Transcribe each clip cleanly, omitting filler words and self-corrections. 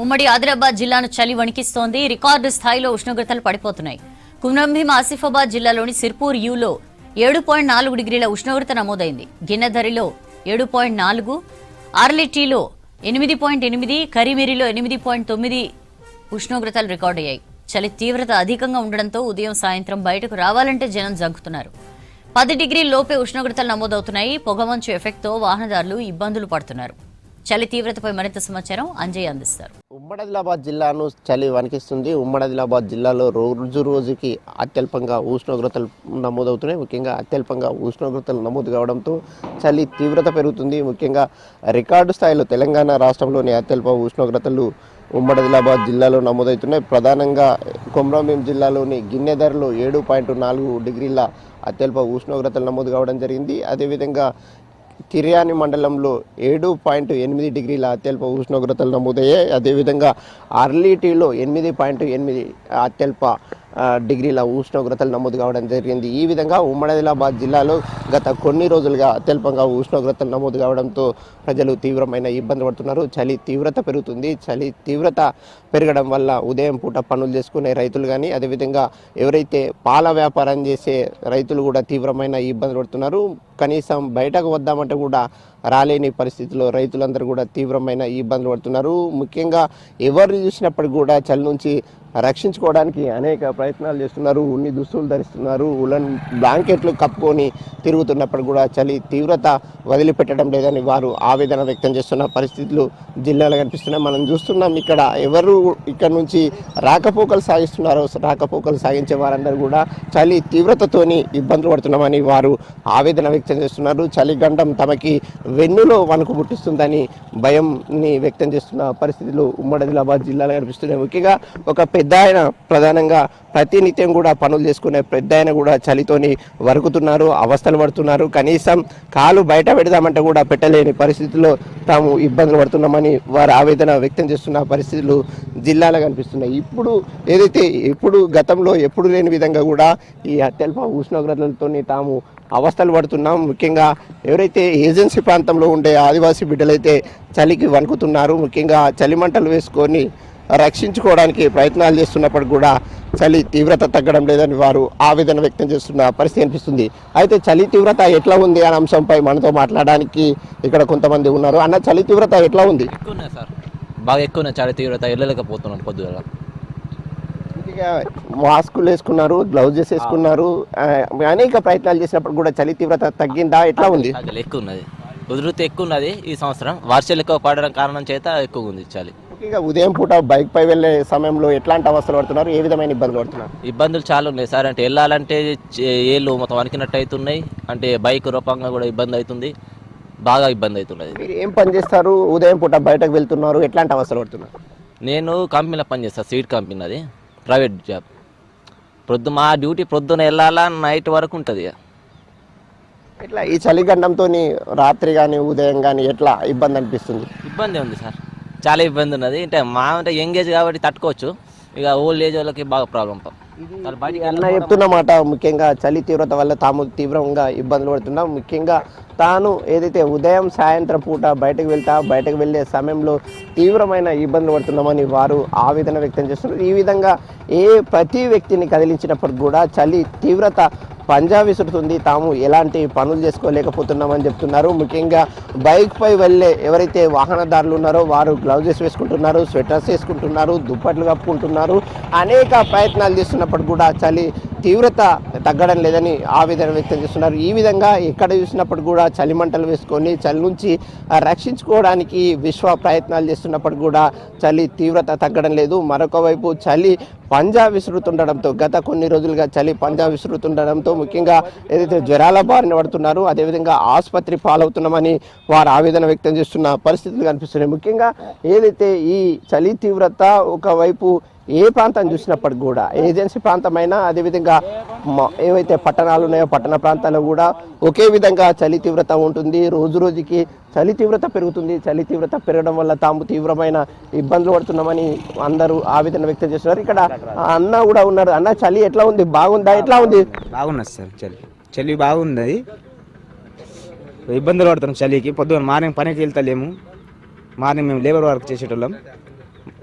ఉమ్మడి ఆదిలాబాద్ జిల్లాను చలి వణికిస్తోంది. రికార్డు స్థాయిలో ఉష్ణోగ్రతలు పడిపోతున్నాయి. కుమ్రంభీం ఆసిఫాబాద్ జిల్లాలోని సిర్పూర్ యూలో 7.4 డిగ్రీల ఉష్ణోగ్రత నమోదైంది. గిన్నెధరిలో 7.4, ఆర్లిటీలో 8.8, కరిమిరిలో 8.9 ఉష్ణోగ్రతలు రికార్డయ్యాయి. చలి తీవ్రత అధికంగా ఉండడంతో ఉదయం సాయంత్రం బయటకు రావాలంటే జనం జంకుతున్నారు. 10 డిగ్రీల లోపే ఉష్ణోగ్రతలు నమోదవుతున్నాయి. పొగమంచు ఎఫెక్ట్తో వాహనదారులు ఇబ్బందులు పడుతున్నారు. చలి తీవ్రతపై మరింత సమాచారం అంజయ్ అందిస్తారు. ఉమ్మడి ఆదిలాబాద్ జిల్లాను చలి వణికిస్తుంది. ఉమ్మడి ఆదిలాబాద్ జిల్లాలో రోజుకి అత్యల్పంగా ఉష్ణోగ్రతలు నమోదవుతున్నాయి. ముఖ్యంగా అత్యల్పంగా ఉష్ణోగ్రతలు నమోదు కావడంతో చలి తీవ్రత పెరుగుతుంది. ముఖ్యంగా రికార్డు స్థాయిలో తెలంగాణ రాష్ట్రంలోని అత్యల్ప ఉష్ణోగ్రతలు ఉమ్మడి ఆదిలాబాద్ జిల్లాలో నమోదవుతున్నాయి. ప్రధానంగా కొమ్రంభీం జిల్లాలోని గిన్నెధరలో 7.4 డిగ్రీల అత్యల్ప ఉష్ణోగ్రతలు నమోదు కావడం జరిగింది. అదేవిధంగా తిర్యాని మండలంలో 7.8 డిగ్రీల అత్యల్ప ఉష్ణోగ్రతలు నమోదయ్యాయి. అదేవిధంగా ఆర్లిటీలో 8.8 అత్యల్ప డిగ్రీల ఉష్ణోగ్రతలు నమోదు కావడం జరిగింది. ఈ విధంగా ఉమ్మడి ఆదిలాబాద్ జిల్లాలో గత కొన్ని రోజులుగా అత్యల్పంగా ఉష్ణోగ్రతలు నమోదు కావడంతో ప్రజలు తీవ్రమైన ఇబ్బంది పడుతున్నారు. చలి తీవ్రత పెరుగుతుంది. చలి తీవ్రత పెరగడం వల్ల ఉదయం పూట పనులు చేసుకునే రైతులు కానీ అదేవిధంగా ఎవరైతే పాల వ్యాపారం చేసే రైతులు కూడా తీవ్రమైన ఇబ్బంది పడుతున్నారు. కనీసం బయటకు వద్దామంటే కూడా రాలేని పరిస్థితిలో రైతులందరూ కూడా తీవ్రమైన ఇబ్బందులు పడుతున్నారు. ముఖ్యంగా ఎవరు చూసినప్పటికీ కూడా చలి నుంచి రక్షించుకోవడానికి అనేక ప్రయత్నాలు చేస్తున్నారు. ఉన్ని దుస్తులు ధరిస్తున్నారు. ఉలన్ బ్లాంకెట్లు కప్పుకొని తిరుగుతున్నప్పుడు కూడా చలి తీవ్రత వదిలిపెట్టడం లేదని వారు ఆవేదన వ్యక్తం చేస్తున్న పరిస్థితులు జిల్లాలో కనిపిస్తున్నాయి. మనం చూస్తున్నాం ఇక్కడ ఎవరు ఇక్కడ నుంచి రాకపోకలు సాగించే వారందరూ కూడా చలి తీవ్రతతోని ఇబ్బందులు పడుతున్నామని వారు ఆవేదన వ్యక్తం చేస్తున్నారు. చలి గండం తమకి వెన్నులో వణుకు పుట్టిస్తుందని భయంని వ్యక్తం చేస్తున్న పరిస్థితులు ఉమ్మడి ఆదిలాబాద్ జిల్లాలో కనిపిస్తున్నాయి. ముఖ్యంగా ఒక పెద్ద ఆయన ప్రధానంగా ప్రతినిత్యం కూడా పనులు చేసుకునే పెద్ద ఆయన కూడా చలితోని వరుకుతున్నారు, అవస్థలు పడుతున్నారు. కనీసం కాలు బయట పెడదామంటే కూడా పెట్టలేని పరిస్థితుల్లో తాము ఇబ్బందులు పడుతున్నామని వారు ఆవేదన వ్యక్తం చేస్తున్న పరిస్థితులు జిల్లాలో కనిపిస్తున్నాయి. ఇప్పుడు గతంలో ఎప్పుడు లేని విధంగా కూడా ఈ అత్యల్ప ఉష్ణోగ్రతలతోని తాము అవస్థలు పడుతున్నాం. ముఖ్యంగా ఎవరైతే ఏజెన్సీ ప్రాంతంలో ఉండే ఆదివాసీ బిడ్డలైతే చలికి వణుకుతున్నారు. ముఖ్యంగా చలిమంటలు వేసుకొని రక్షించుకోవడానికి ప్రయత్నాలు చేస్తున్నప్పుడు కూడా చలి తీవ్రత తగ్గడం లేదని వారు ఆవేదన వ్యక్తం చేస్తున్న పరిస్థితి అనిపిస్తుంది. అయితే చలి తీవ్రత ఎట్లా ఉంది అనే అంశంపై మనతో మాట్లాడడానికి ఇక్కడ కొంతమంది ఉన్నారు. అన్న, చలి తీవ్రత ఎట్లా ఉంది? ఎక్కువ సార్, బాగా ఎక్కువ చలి తీవ్రత. వెళ్ళలేకపోతున్నాను పొద్దున. మాస్కులు వేసుకున్నారు, గ్లౌజెస్ వేసుకున్నారు, అనేక ప్రయత్నాలు చేసినప్పుడు కూడా చలి తీవ్రత తగ్గిందా? ఎట్లా ఉంది? ఎక్కువ ఉన్నది, ఉధృతి ఎక్కువ ఉన్నది. ఈ సంవత్సరం వర్షాలు ఎక్కువ పడడం కారణం చేత ఎక్కువ ఉంది చలి. ముఖ్యంగా ఉదయం పూట బైక్ పై వెళ్ళే సమయంలో ఎట్లాంటి అవస్థలు పడుతున్నారు? ఏ విధమైన ఇబ్బందులు పడుతున్నారు? ఇబ్బందులు చాలా ఉన్నాయి సార్. అంటే వెళ్ళాలంటే ఏళ్ళు మొత్తం వణికినట్టు అవుతున్నాయి. అంటే బైక్ రూపంగా కూడా ఇబ్బంది అవుతుంది, బాగా ఇబ్బంది అవుతున్నది. మీరు ఏం పని చేస్తారు? ఉదయం పూట బయటకు వెళ్తున్నారు, ఎట్లాంటి అవస్థలు పడుతున్నారు? నేను కంపెనీలో పని చేస్తాను, సీడ్ కంపెనీ, అది ప్రైవేట్ జాబ్. మా డ్యూటీ ప్రొద్దున వెళ్ళాలా, నైట్ వరకు ఉంటుంది. ఎట్లా ఈ చలిగండంతో రాత్రి కానీ ఉదయం కానీ ఎట్లా ఇబ్బంది అనిపిస్తుంది? ఇబ్బంది ఉంది సార్, చాలా ఇబ్బంది ఉన్నది. అంటే యంగ్ ఏజ్ కాబట్టి తట్టుకోవచ్చు, ఇక ఓల్డ్ ఏజ్ వాళ్ళకి బాగా ప్రాబ్లం. అన్న చెప్తున్నమాట, ముఖ్యంగా చలి తీవ్రత వల్ల తాము తీవ్రంగా ఇబ్బందులు పడుతున్నాం. ముఖ్యంగా తాను ఏదైతే ఉదయం సాయంత్రం పూట బయటకు వెళ్ళే సమయంలో తీవ్రమైన ఇబ్బందులు పడుతున్నామని వారు ఆవేదన వ్యక్తం చేస్తున్నారు. ఈ విధంగా ప్రతి వ్యక్తిని కదిలించినప్పటికి కూడా చలి తీవ్రత పంజా విసురుతుంది. తాము ఎలాంటి పనులు చేసుకోలేకపోతున్నామని చెప్తున్నారు. ముఖ్యంగా బైక్ పై వెళ్ళే ఎవరైతే వాహనదారులు ఉన్నారో వారు గ్లౌజెస్ వేసుకుంటున్నారు, స్వెటర్స్ వేసుకుంటున్నారు, దుప్పట్లు కప్పుకుంటున్నారు. అనేక ప్రయత్నాలు చేస్తున్నప్పుడు కూడా చలి తీవ్రత తగ్గడం లేదని ఆవేదన వ్యక్తం చేస్తున్నారు. ఈ విధంగా ఎక్కడ చూసినప్పుడు కూడా చలిమంటలు వేసుకొని చలి నుంచి రక్షించుకోవడానికి విశ్వ ప్రయత్నాలు చేస్తున్నప్పుడు కూడా చలి తీవ్రత తగ్గడం లేదు. మరొక వైపు చలి పంజా విసురుతుండడంతో గత కొన్ని రోజులుగా చలి పంజా విసురుతుండడంతో ముఖ్యంగా ఏదైతే జ్వరాల బారిన పడుతున్నారు, అదేవిధంగా ఆసుపత్రి పాలవుతున్నామని వారు ఆవేదన వ్యక్తం చేస్తున్న పరిస్థితులు కనిపిస్తున్నాయి. ముఖ్యంగా ఏదైతే ఈ చలి తీవ్రత ఒకవైపు ఏ ప్రాంతం చూసినప్పటికి కూడా ఏజెన్సీ ప్రాంతమైనా అదేవిధంగా ఏవైతే పట్టణాలు ఉన్నాయో పట్టణ ప్రాంతాల్లో కూడా ఒకే విధంగా చలి తీవ్రత ఉంటుంది. రోజుకి చలి తీవ్రత పెరుగుతుంది. చలి తీవ్రత పెరగడం వల్ల తాము తీవ్రమైన ఇబ్బందులు పడుతున్నామని అందరూ ఆవేదన వ్యక్తం చేస్తున్నారు. ఇక్కడ అన్న కూడా ఉన్నారు. అన్న, చలి ఎట్లా ఉంది? బాగుందా? ఎట్లా ఉంది? బాగున్నది సార్, చలి బాగుంది. ఇబ్బందులు పడుతున్నాం చలికి. పొద్దున్న మార్నింగ్ పనికి వెళ్తలేము. మార్నింగ్ మేము లేబర్ వర్క్ చేసేటోళ్ళం.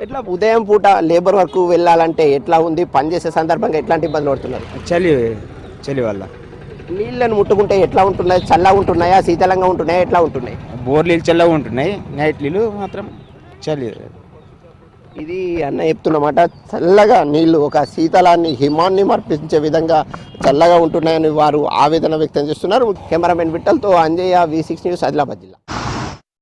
ఎట్లా ఉదయం పూట లేబర్ వర్క్ వెళ్ళాలంటే ఎట్లా ఉంది, పనిచేసే సందర్భంగా ఎట్లాంటి ఇబ్బందులు పడుతున్నారు? చలి వల్ల నీళ్ళని ముట్టుకుంటే ఎట్లా ఉంటున్నాయి? చల్లగా ఉంటున్నాయా, శీతలంగా ఉంటున్నాయా, ఎట్లా ఉంటున్నాయి? బోర్ నీళ్ళు చల్లగా ఉంటున్నాయి, నైట్ నీళ్ళు మాత్రం చలి. ఇది అన్న చెప్తున్నమాట, చల్లగా నీళ్లు ఒక శీతలాన్ని హిమాన్ని మర్పించే విధంగా చల్లగా ఉంటున్నాయని వారు ఆవేదన వ్యక్తం చేస్తున్నారు. కెమెరామెన్ విట్టల్తో అంజయ్య, V6 న్యూస్, ఆదిలాబాద్ జిల్లా.